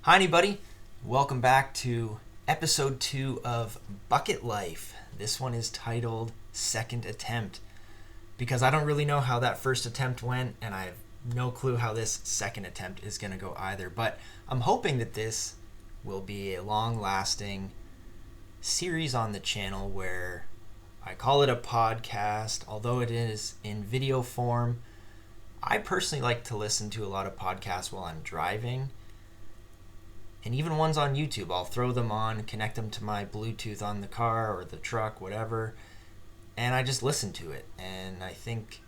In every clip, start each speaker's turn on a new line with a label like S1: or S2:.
S1: Hi, anybody. Welcome back to episode 2 of Bucket Life. This one is titled Second Attempt because I don't really know how that first attempt went, and I have no clue how this second attempt is going to go either. But I'm hoping that this will be a long-lasting series on the channel where I call it a podcast, although it is in video form. I personally like to listen to a lot of podcasts while I'm driving, and even ones on YouTube. I'll throw them on, connect them to my Bluetooth on the car or the truck, whatever, and I just listen to it. And I think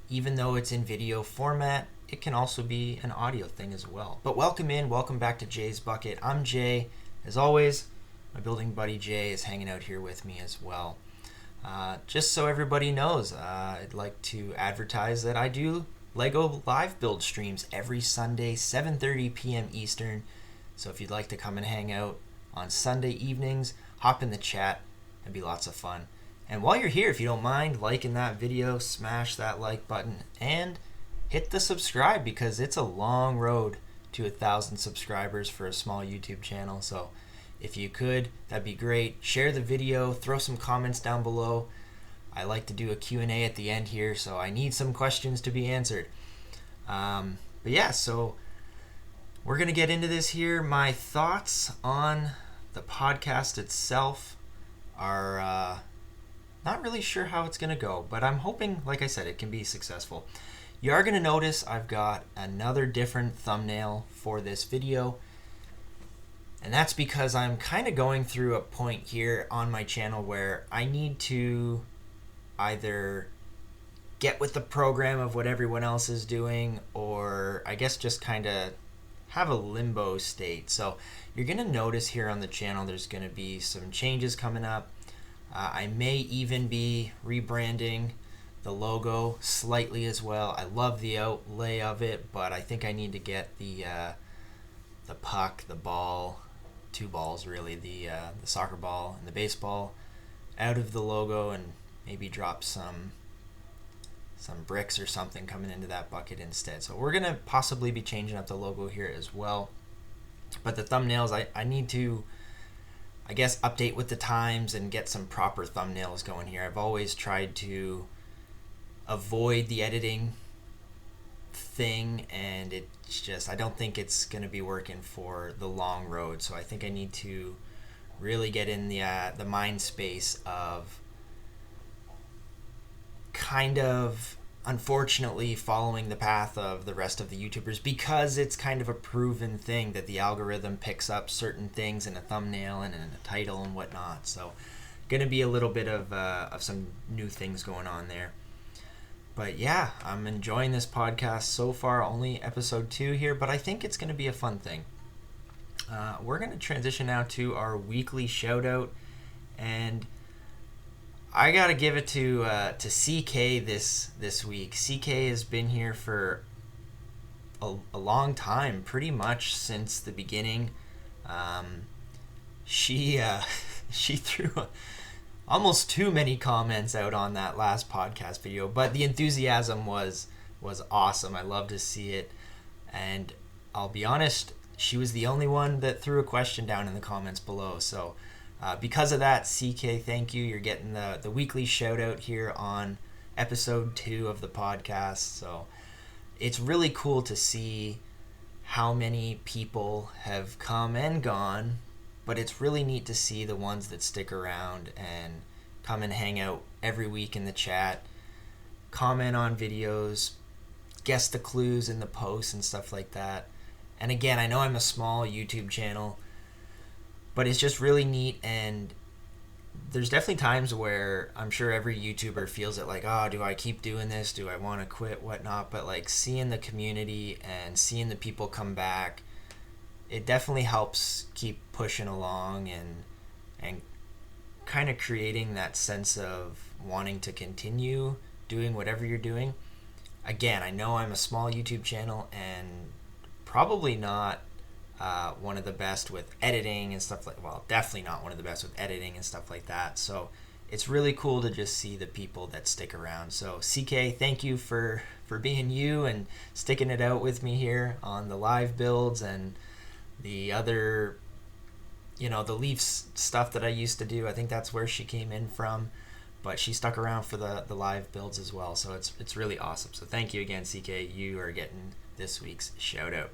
S1: even though it's in video format, it can also be an audio thing as well. But welcome back to JaysBucket. I'm Jay. As always, my building buddy Jay is hanging out here with me as well. Just so everybody knows, I'd like to advertise that I do Lego live build streams every Sunday, 7:30 p.m. Eastern. So if you'd like to come and hang out on Sunday evenings, hop in the chat. It'd be lots of fun. And while you're here, if you don't mind liking that video, smash that like button and hit the subscribe, because it's a long road to 1,000 subscribers for a small YouTube channel. So if you could, that'd be great. Share the video, throw some comments down below. I like to do a Q&A at the end here, so I need some questions to be answered. But yeah, so we're going to get into this here. My thoughts on the podcast itself are not really sure how it's going to go, but I'm hoping, like I said, it can be successful. You are going to notice I've got another different thumbnail for this video, and that's because I'm kind of going through a point here on my channel where I need to either get with the program of what everyone else is doing, or I guess just kind of have a limbo state. So you're going to notice here on the channel there's going to be some changes coming up. I may even be rebranding the logo slightly as well. I love the outlay of it, but I think I need to get the puck, the ball, two balls really, the soccer ball and the baseball out of the logo, and maybe drop some bricks or something coming into that bucket instead. So we're going to possibly be changing up the logo here as well. But the thumbnails, I need to, I guess, update with the times and get some proper thumbnails going here. I've always tried to avoid the editing thing, and it's just, I don't think it's going to be working for the long road. So I think I need to really get in the mind space of kind of unfortunately following the path of the rest of the YouTubers, because it's kind of a proven thing that the algorithm picks up certain things in a thumbnail and in a title and whatnot. So gonna be a little bit of some new things going on there. But yeah, I'm enjoying this podcast so far. Only episode 2 here, but I think it's gonna be a fun thing. We're gonna transition now to our weekly shout out, and I gotta give it to CK this week. CK has been here for a long time, pretty much since the beginning. She threw almost too many comments out on that last podcast video, but the enthusiasm was awesome. I love to see it, and I'll be honest, she was the only one that threw a question down in the comments below. So because of that, CK, thank you. You're getting the weekly shout out here on episode 2 of the podcast. So it's really cool to see how many people have come and gone, but it's really neat to see the ones that stick around and come and hang out every week in the chat, comment on videos, guess the clues in the posts and stuff like that. And again, I know I'm a small YouTube channel, but it's just really neat. And there's definitely times where I'm sure every YouTuber feels it, like, oh, do I keep doing this? Do I want to quit? Whatnot. But like seeing the community and seeing the people come back, it definitely helps keep pushing along and kind of creating that sense of wanting to continue doing whatever you're doing. Again, I know I'm a small YouTube channel and probably not one of the best with editing and stuff definitely not one of the best with editing and stuff like that. So it's really cool to just see the people that stick around. So CK, thank you for being you and sticking it out with me here on the live builds and the other, the Leafs stuff that I used to do. I think that's where she came in from, but she stuck around for the live builds as well. So it's really awesome. So thank you again, CK. You are getting this week's shout out.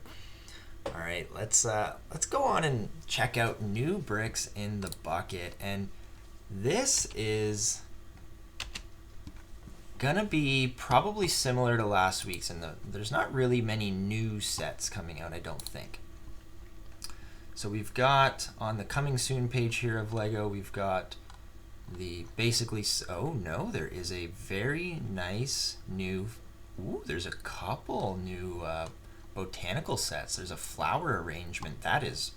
S1: All right, let's go on and check out new bricks in the bucket, and this is gonna be probably similar to last week's, and there's not really many new sets coming out, I don't think. So we've got on the coming soon page here of Lego, we've got the basically, oh no, there is a very nice new, there's a couple new botanical sets. There's a flower arrangement. That's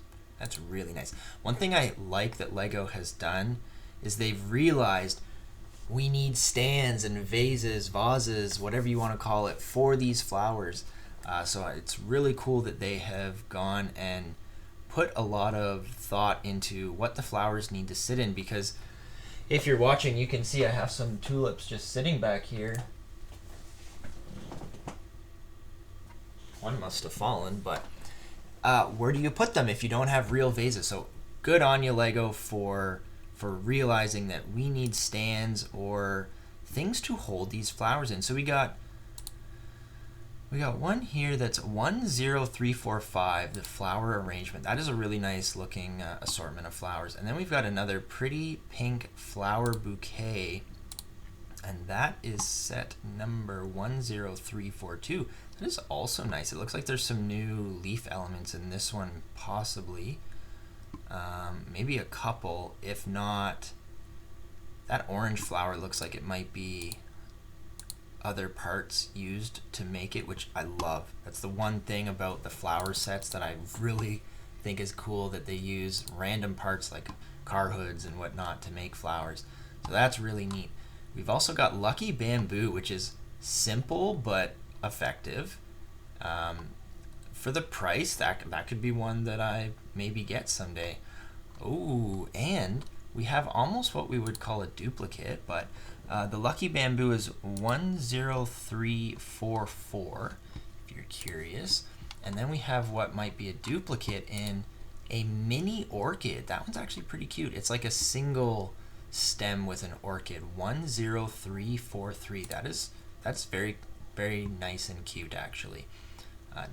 S1: really nice. One thing I like that Lego has done is they've realized we need stands and vases, whatever you want to call it, for these flowers. So it's really cool that they have gone and put a lot of thought into what the flowers need to sit in, because if you're watching, you can see I have some tulips just sitting back here. One must have fallen, but where do you put them if you don't have real vases? So good on you, Lego, for realizing that we need stands or things to hold these flowers in. So we got one here that's 10345, the flower arrangement. That is a really nice looking assortment of flowers. And then we've got another pretty pink flower bouquet, and that is set number 10342. That is also nice. It looks like there's some new leaf elements in this one, possibly. Maybe a couple, if not. That orange flower looks like it might be other parts used to make it, which I love. That's the one thing about the flower sets that I really think is cool, that they use random parts like car hoods and whatnot to make flowers. So that's really neat. We've also got Lucky Bamboo, which is simple but effective. For the price, that could be one that I maybe get someday. Oh, and we have almost what we would call a duplicate, but the Lucky Bamboo is 10344, if you're curious. And then we have what might be a duplicate in a mini orchid. That one's actually pretty cute. It's like a single stem with an orchid. 10343. That's very, very nice and cute, actually.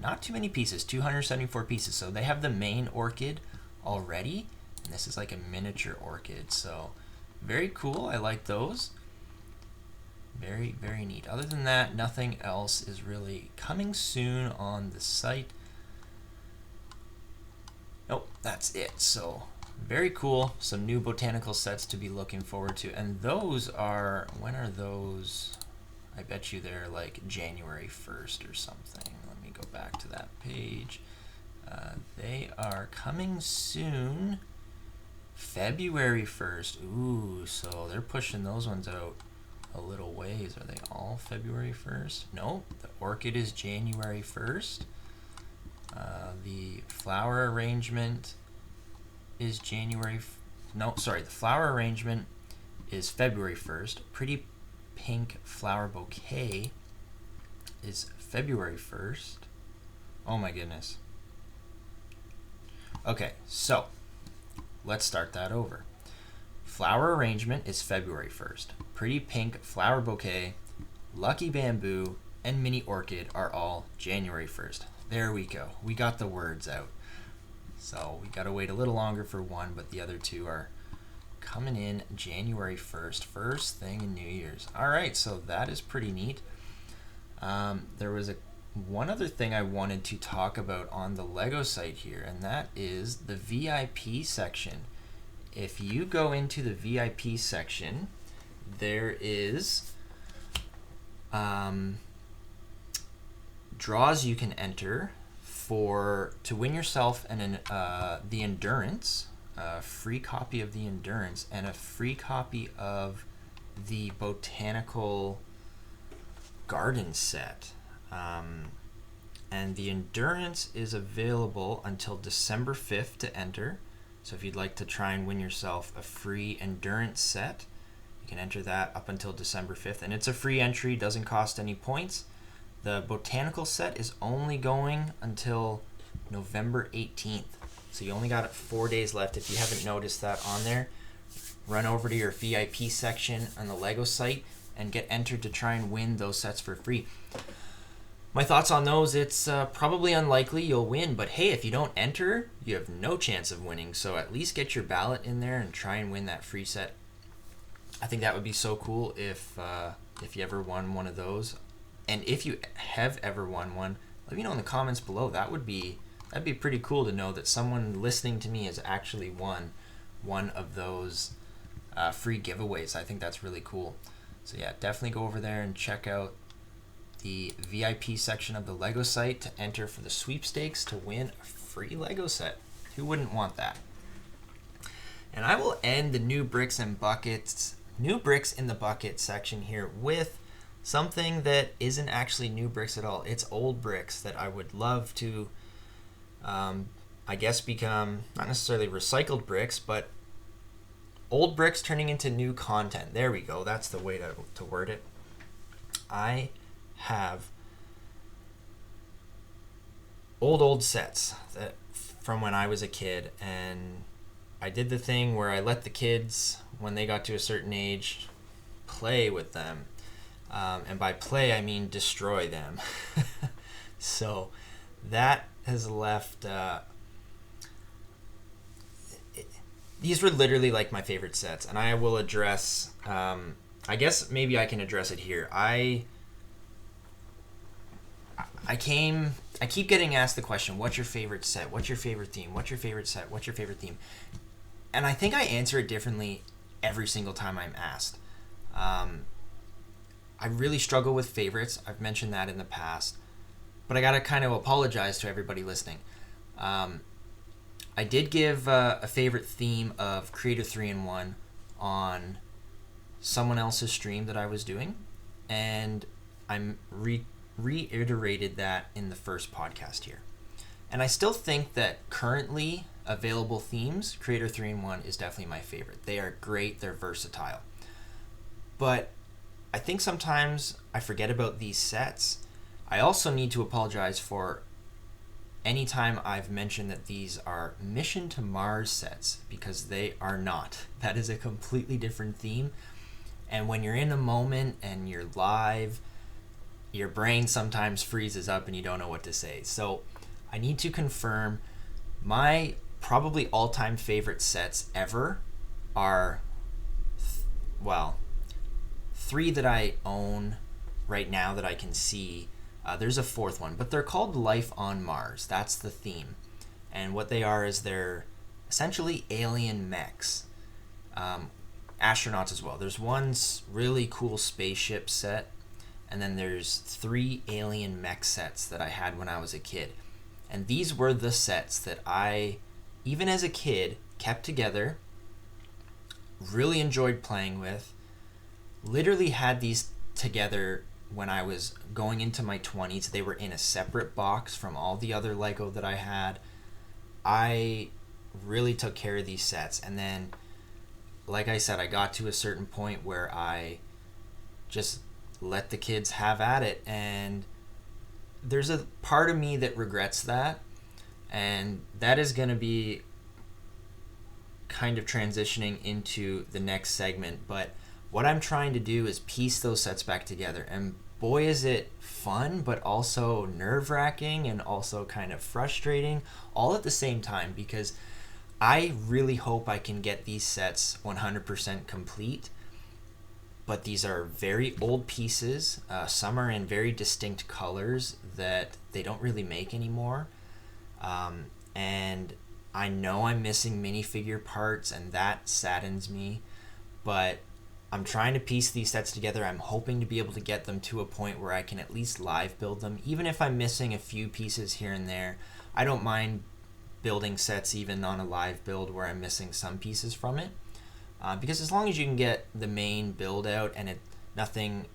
S1: Not too many pieces, 274 pieces. So they have the main orchid already, and this is like a miniature orchid. So very cool. I like those. Very, very neat. Other than that, nothing else is really coming soon on the site. Nope, that's it. So very cool. Some new botanical sets to be looking forward to. And those are, when are those? I bet you they're like January 1st or something. Let me go back to that page. They are coming soon. February 1st. Ooh, so they're pushing those ones out a little ways. Are they all February 1st? Nope. The orchid is January 1st. The flower arrangement is the flower arrangement is February 1st. Pretty pink flower bouquet is February 1st. Oh my goodness. Okay, so let's start that over. Flower arrangement is February 1st. Pretty pink flower bouquet, Lucky Bamboo, and mini orchid are all January 1st. There we go. We got the words out. So we got to wait a little longer for one, but the other two are coming in January 1st. First thing in New Year's. All right, so that is pretty neat. There was one other thing I wanted to talk about on the Lego site here, and that is the VIP section. If you go into the VIP section, there is draws you can enter to win yourself the Endurance, a free copy of the Endurance, and a free copy of the Botanical Garden set. And the Endurance is available until December 5th to enter. So if you'd like to try and win yourself a free Endurance set, you can enter that up until December 5th. And it's a free entry, doesn't cost any points. The Botanical set is only going until November 18th. So you only got 4 days left. If you haven't noticed that on there, run over to your VIP section on the Lego site and get entered to try and win those sets for free. My thoughts on those, it's probably unlikely you'll win, but hey, if you don't enter, you have no chance of winning. So at least get your ballot in there and try and win that free set. I think that would be so cool if you ever won one of those. And if you have ever won one, let me know in the comments below. That'd be pretty cool to know that someone listening to me has actually won one of those free giveaways. I think that's really cool. So yeah, definitely go over there and check out the VIP section of the Lego site to enter for the sweepstakes to win a free Lego set. Who wouldn't want that? And I will end the new bricks in the bucket section here with something that isn't actually new bricks at all. It's old bricks that I would love to, I guess, become not necessarily recycled bricks, but old bricks turning into new content. There we go. That's the way to word it. I have old sets that from when I was a kid, and I did the thing where I let the kids, when they got to a certain age, play with them. And by play, I mean destroy them. So that has left... these were literally like my favorite sets, and I will address... I guess maybe I can address it here. I keep getting asked the question, what's your favorite set? What's your favorite theme? What's your favorite set? What's your favorite theme? And I think I answer it differently every single time I'm asked. I really struggle with favorites. I've mentioned that in the past. But I got to kind of apologize to everybody listening. I did give a favorite theme of Creator 3-in-1 on someone else's stream that I was doing. And I'm reiterated that in the first podcast here. And I still think that currently available themes, Creator 3-in-1 is definitely my favorite. They are great, they're versatile. But I think sometimes I forget about these sets. I also need to apologize for any time I've mentioned that these are Mission to Mars sets, because they are not. That is a completely different theme. And when you're in a moment and you're live, your brain sometimes freezes up and you don't know what to say. So I need to confirm my probably all-time favorite sets ever are, three that I own right now that I can see. There's a fourth one, but they're called Life on Mars. That's the theme. And what they are is they're essentially alien mechs. Astronauts as well. There's one really cool spaceship set, and then there's 3 alien mech sets that I had when I was a kid. And these were the sets that I, even as a kid, kept together, really enjoyed playing with, literally had these together when I was going into my 20s. They were in a separate box from all the other Lego that I had. I really took care of these sets. And then, like I said, I got to a certain point where I just let the kids have at it. And there's a part of me that regrets that. And that is going to be kind of transitioning into the next segment. But what I'm trying to do is piece those sets back together. And boy, is it fun, but also nerve-wracking and also kind of frustrating all at the same time, because I really hope I can get these sets 100% complete. But these are very old pieces. Some are in very distinct colors that they don't really make anymore. And I know I'm missing minifigure parts, and that saddens me. But I'm trying to piece these sets together. I'm hoping to be able to get them to a point where I can at least live build them. Even if I'm missing a few pieces here and there, I don't mind building sets even on a live build where I'm missing some pieces from it. Because as long as you can get the main build out and nothing,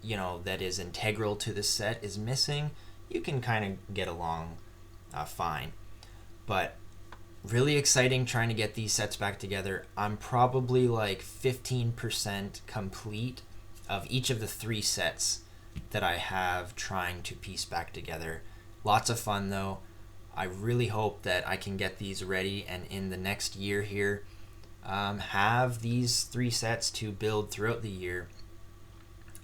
S1: that is integral to the set is missing, you can kind of get along fine. But really exciting trying to get these sets back together. I'm probably like 15% complete of each of the 3 sets that I have trying to piece back together. Lots of fun though. I really hope that I can get these ready and in the next year here have these 3 sets to build throughout the year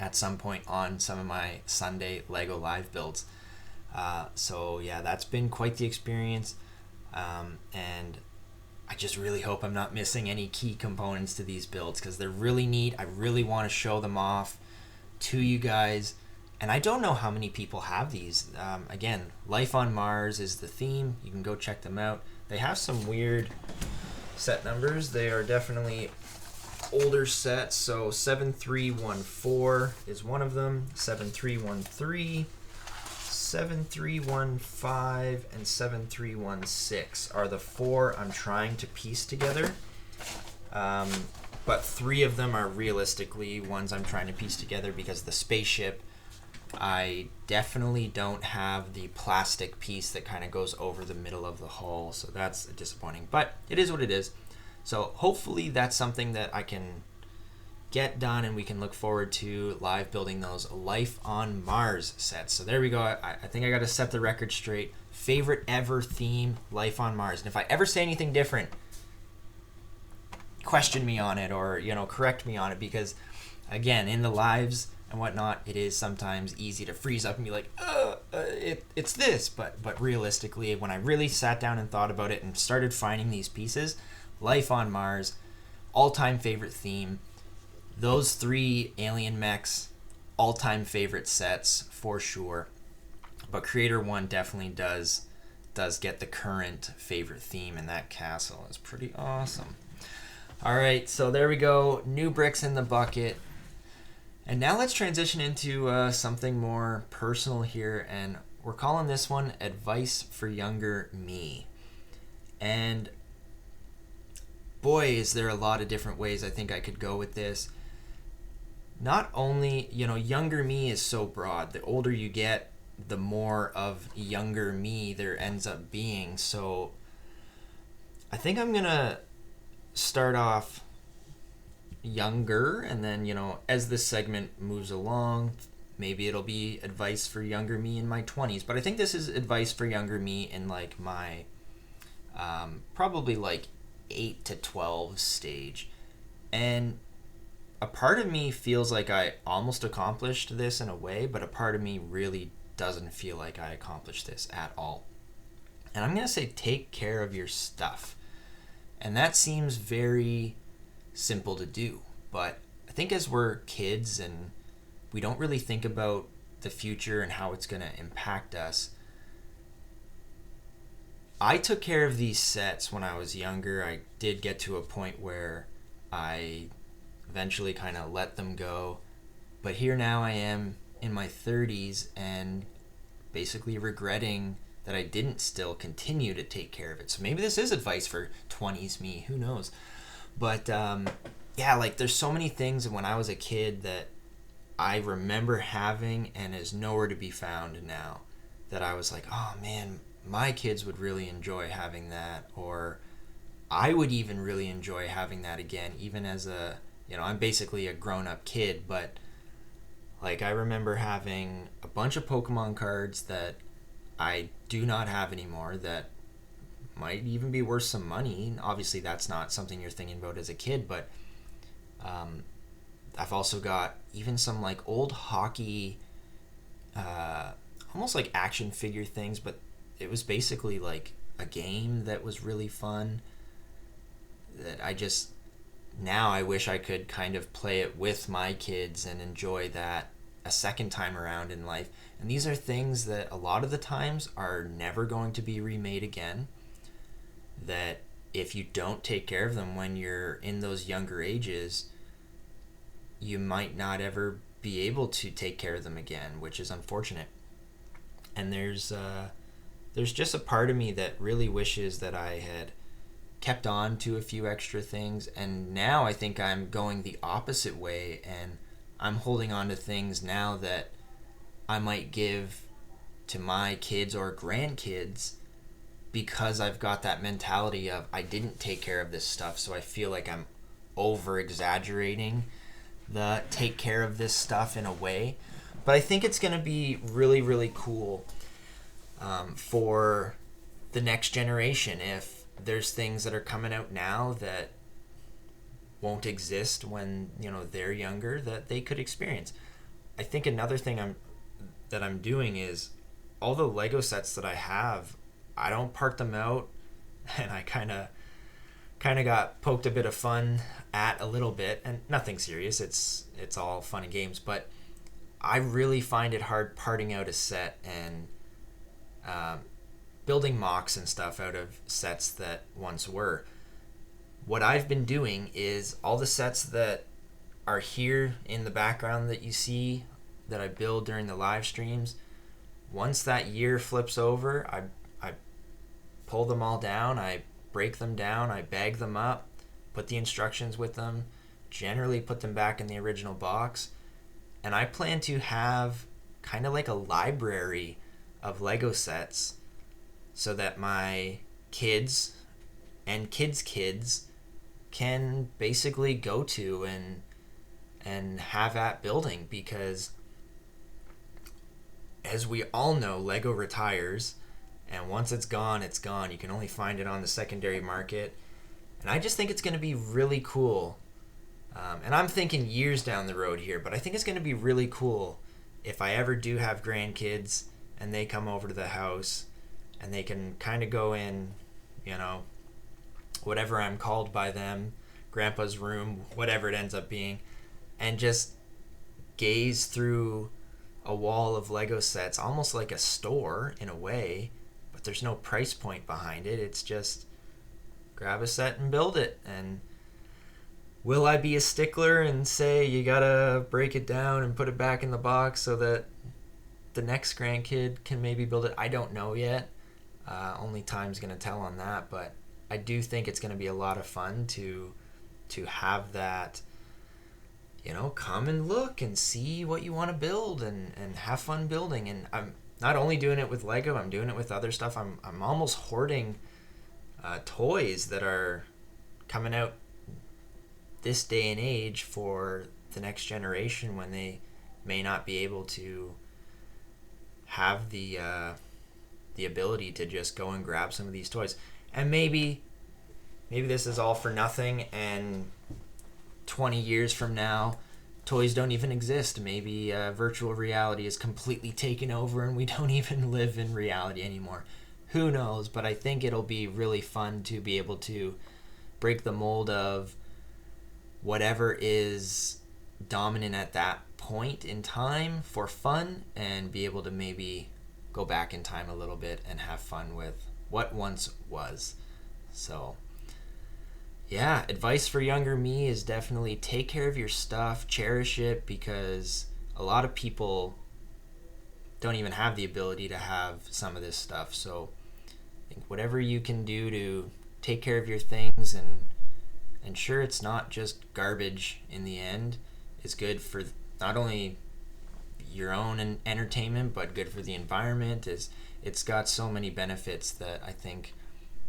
S1: at some point on some of my Sunday Lego Live builds. So yeah, that's been quite the experience, and I just really hope I'm not missing any key components to these builds because they're really neat. I really want to show them off to you guys, and I don't know how many people have these. Again, Life on Mars is the theme. You can go check them out. They have some weird set numbers. They are definitely older sets. So 7314 is one of them, 7313, 7315, and 7316 are the 4 I'm trying to piece together. But 3 of them are realistically ones I'm trying to piece together because the spaceship, I definitely don't have the plastic piece that kind of goes over the middle of the hull, so that's disappointing. But it is what it is. So hopefully that's something that I can get done and we can look forward to live building those Life on Mars sets. So there we go. I think I got to set the record straight. Favorite ever theme, Life on Mars. And if I ever say anything different, question me on it or, correct me on it, because again, in the lives and whatnot, it is sometimes easy to freeze up and be like, it's this. But realistically, when I really sat down and thought about it and started finding these pieces, Life on Mars, all-time favorite theme. Those 3 alien mechs, all-time favorite sets for sure. But Creator 1 definitely does get the current favorite theme, and that castle is pretty awesome. All right, so there we go. New bricks in the bucket. And now let's transition into something more personal here, and we're calling this one Advice for Younger Me. And boy, is there a lot of different ways I think I could go with this. Not only, younger me is so broad. The older you get, the more of younger me there ends up being. So I think I'm going to start off younger, and then, as this segment moves along, maybe it'll be advice for younger me in my 20s. But I think this is advice for younger me in like my probably like 8 to 12 stage. And a part of me feels like I almost accomplished this in a way, but a part of me really doesn't feel like I accomplished this at all. And I'm going to say take care of your stuff. And that seems very simple to do, but I think as we're kids and we don't really think about the future and how it's going to impact us, I took care of these sets when I was younger. I did get to a point where I eventually kind of let them go. But here now I am in my 30s and basically regretting that I didn't still continue to take care of it. So maybe this is advice for 20s me, who knows. But yeah, like there's so many things when I was a kid that I remember having and is nowhere to be found now, that I was like, oh man, my kids would really enjoy having that, or I would even really enjoy having that again, even as a, I'm basically a grown-up kid, but like I remember having a bunch of Pokemon cards that I do not have anymore that might even be worth some money. Obviously that's not something you're thinking about as a kid, but I've also got even some like old hockey, almost like action figure things, but it was basically like a game that was really fun that now I wish I could kind of play it with my kids and enjoy that a second time around in life. And these are things that a lot of the times are never going to be remade again, that if you don't take care of them when you're in those younger ages, you might not ever be able to take care of them again, which is unfortunate. And there's just a part of me that really wishes that I had kept on to a few extra things, and now I think I'm going the opposite way, and I'm holding on to things now that I might give to my kids or grandkids because I've got that mentality of I didn't take care of this stuff, so I feel like I'm over exaggerating the take care of this stuff in a way. But I think it's going to be really, really cool for the next generation, if there's things that are coming out now that won't exist when they're younger, that they could experience. I think another thing I'm doing is all the Lego sets that I have, I don't part them out, and I kind of got poked a bit of fun at a little bit, and nothing serious. It's all fun and games, but I really find it hard parting out a set and building mocks and stuff out of sets that once were. What I've been doing is all the sets that are here in the background that you see that I build during the live streams, once that year flips over, I pull them all down, I break them down, I bag them up, put the instructions with them, generally put them back in the original box, and I plan to have kind of like a library of Lego sets so that my kids and kids' kids can basically go to and have at building, because as we all know, Lego retires, and once it's gone, it's gone. You can only find it on the secondary market, and I just think it's going to be really cool. And I'm thinking years down the road here, but I think it's going to be really cool if I ever do have grandkids and they come over to the house and they can kind of go in, whatever I'm called by them, grandpa's room, whatever it ends up being, and just gaze through a wall of Lego sets, almost like a store in a way, but there's no price point behind it. It's just grab a set and build it. And will I be a stickler and say you gotta break it down and put it back in the box so that the next grandkid can maybe build it? I don't know yet. Only time's gonna tell on that, but I do think it's gonna be a lot of fun to have that, come and look and see what you want to build and have fun building. And I'm not only doing it with Lego, I'm doing it with other stuff. I'm almost hoarding toys that are coming out this day and age for the next generation, when they may not be able to have the ability to just go and grab some of these toys. And maybe this is all for nothing, and 20 years from now toys don't even exist. Maybe virtual reality is completely taken over and we don't even live in reality anymore. Who knows? But I think it'll be really fun to be able to break the mold of whatever is dominant at that point in time for fun, and be able to maybe go back in time a little bit and have fun with what once was. So yeah, advice for younger me is definitely take care of your stuff, cherish it, because a lot of people don't even have the ability to have some of this stuff. So I think whatever you can do to take care of your things and ensure it's not just garbage in the end is good for not only your own entertainment, but good for the environment. It's got so many benefits that I think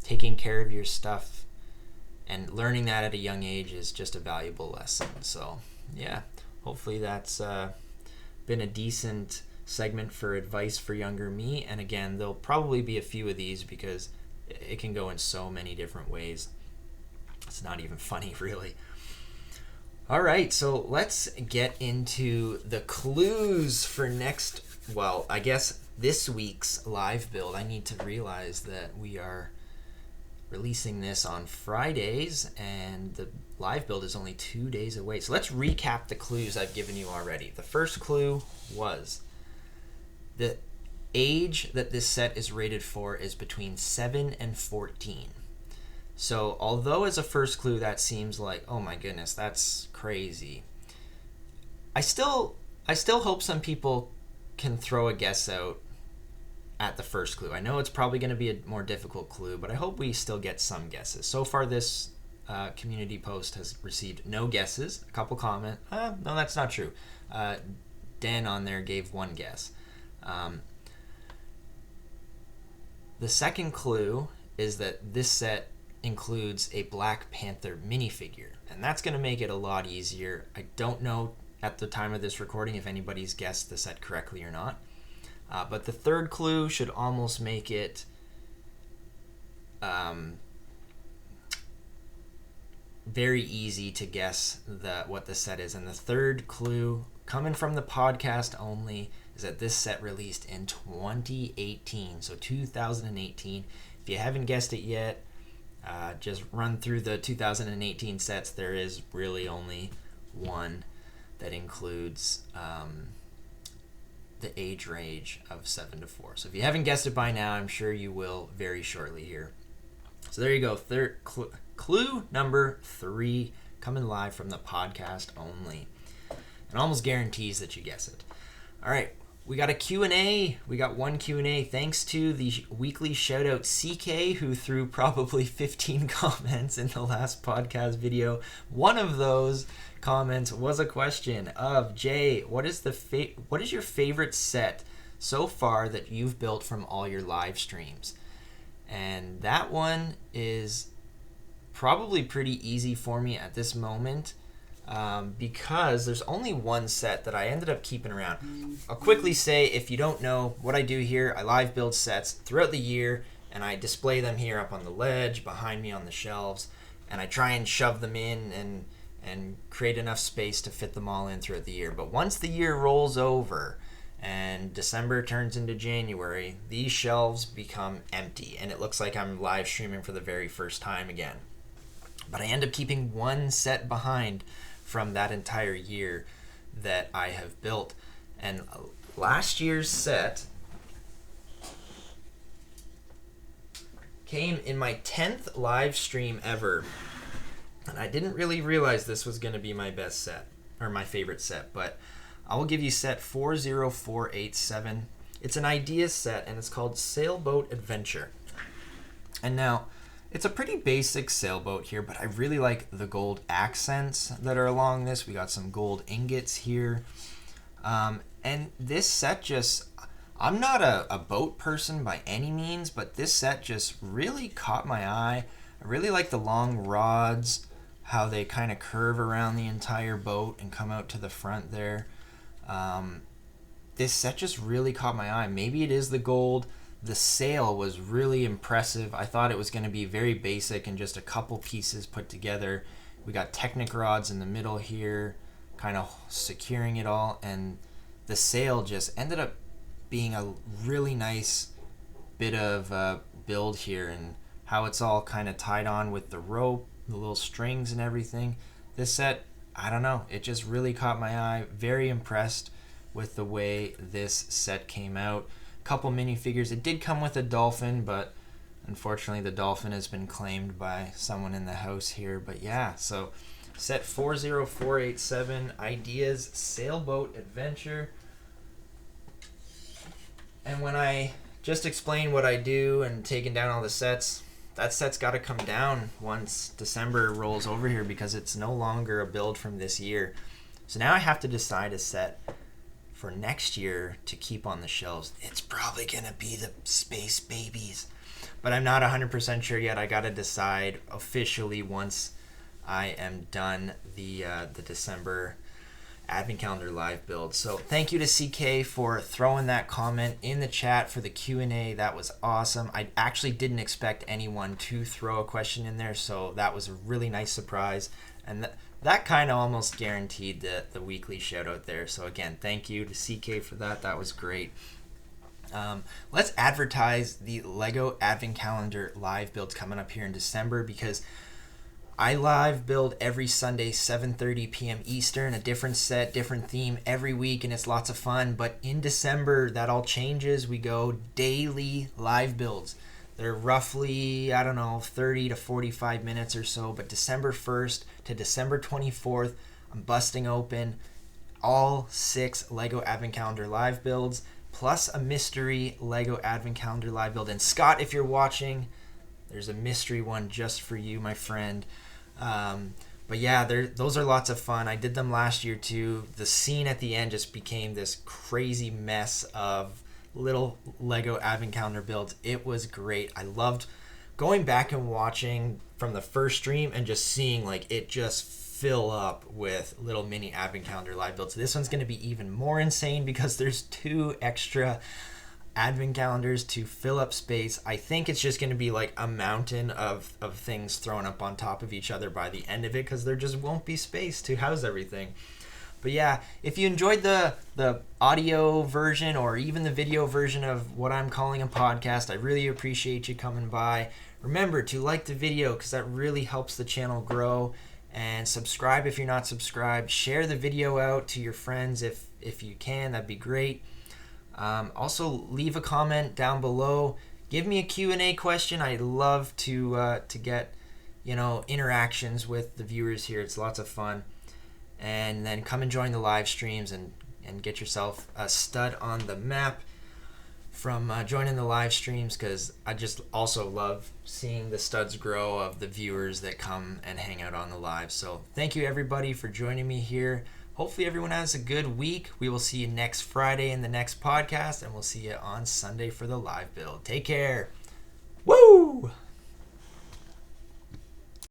S1: taking care of your stuff and learning that at a young age is just a valuable lesson. So yeah, hopefully that's been a decent segment for advice for younger me. And again, there'll probably be a few of these because it can go in so many different ways. It's not even funny, really. All right, so let's get into the clues for I guess this week's live build. I need to realize that we are releasing this on Fridays and the live build is only 2 days away. So let's recap the clues I've given you already. The first clue was the age that this set is rated for is between 7 and 14. So although as a first clue that seems like, oh my goodness, that's crazy, I still hope some people can throw a guess out at the first clue. I know it's probably going to be a more difficult clue, but I hope we still get some guesses. So far this community post has received no guesses. A couple comment. No, that's not true. Dan on there gave one guess. The second clue is that this set includes a Black Panther minifigure, and that's going to make it a lot easier. I don't know at the time of this recording if anybody's guessed the set correctly or not. But the third clue should almost make it very easy to guess what the set is. And the third clue, coming from the podcast only, is that this set released in 2018. So 2018. If you haven't guessed it yet, just run through the 2018 sets. There is really only one that includes the age range of 7 to 4. So if you haven't guessed it by now, I'm sure you will very shortly here. So there you go. Third clue number 3, coming live from the podcast only. It almost guarantees that you guess it. All right, we got a Q&A. We got one Q&A. Thanks to the weekly shout-out CK, who threw probably 15 comments in the last podcast video. One of those comments was a question of, Jay, what is your favorite set so far that you've built from all your live streams? And that one is probably pretty easy for me at this moment, because there's only one set that I ended up keeping around. I'll quickly say, if you don't know what I do here, I live build sets throughout the year, and I display them here up on the ledge, behind me on the shelves, and I try and shove them in and create enough space to fit them all in throughout the year. But once the year rolls over and December turns into January, these shelves become empty, and it looks like I'm live streaming for the very first time again. But I end up keeping one set behind from that entire year that I have built. And last year's set came in my 10th live stream ever. And I didn't really realize this was going to be my best set, or my favorite set, but I will give you set 40487. It's an idea set, and it's called Sailboat Adventure. And now, it's a pretty basic sailboat here, but I really like the gold accents that are along this. We got some gold ingots here. And this set just, I'm not a boat person by any means, but this set just really caught my eye. I really like the long rods, how they kind of curve around the entire boat and come out to the front there. This set just really caught my eye. Maybe it is the gold. The sail was really impressive. I thought it was going to be very basic and just a couple pieces put together. We got Technic rods in the middle here, kind of securing it all, and the sail just ended up being a really nice bit of build here, and how it's all kind of tied on with the rope, the little strings and everything. This set, I don't know, it just really caught my eye. Very impressed with the way this set came out. Couple minifigures. It did come with a dolphin, but unfortunately the dolphin has been claimed by someone in the house here. But yeah, so set 40487, Ideas Sailboat Adventure. And when I just explain what I do and taking down all the sets, that set's got to come down once December rolls over here, because it's no longer a build from this year. So now I have to decide a set for next year to keep on the shelves. It's probably going to be the Space Babies, but I'm not 100% sure yet. I got to decide officially once I am done the December Advent Calendar live build. So thank you to CK for throwing that comment in the chat for the Q&A. That was awesome. I actually didn't expect anyone to throw a question in there, so that was a really nice surprise. And that kind of almost guaranteed the weekly shout out there. So again, thank you to CK for that. That was great. Let's advertise the Lego Advent Calendar live builds coming up here in December, because I live build every Sunday, 7:30 p.m. Eastern, a different set, different theme every week, and it's lots of fun. But in December, that all changes. We go daily live builds. They're roughly, 30 to 45 minutes or so. But December 1st to December 24th, I'm busting open all 6 Lego Advent Calendar live builds, plus a mystery Lego Advent Calendar live build. And Scott, if you're watching, there's a mystery one just for you, my friend. But yeah, those are lots of fun. I did them last year too. The scene at the end just became this crazy mess of little Lego Advent Calendar builds. It was great. I loved going back and watching from the first stream and just seeing like it just fill up with little mini Advent Calendar live builds. This one's going to be even more insane because there's 2 extra advent calendars to fill up space. I think it's just going to be like a mountain of things thrown up on top of each other by the end of it, because there just won't be space to house everything. But yeah, if you enjoyed the audio version or even the video version of what I'm calling a podcast, I really appreciate you coming by. Remember to like the video, because that really helps the channel grow. And subscribe if you're not subscribed. Share the video out to your friends if you can. That'd be great. Also, leave a comment down below. Give me a Q&A question. I love to get interactions with the viewers here. It's lots of fun. And then come and join the live streams and get yourself a stud on the map from joining the live streams, because I just also love seeing the studs grow of the viewers that come and hang out on the live. So thank you everybody for joining me here. Hopefully everyone has a good week. We will see you next Friday in the next podcast, and we'll see you on Sunday for the live build. Take care. Woo!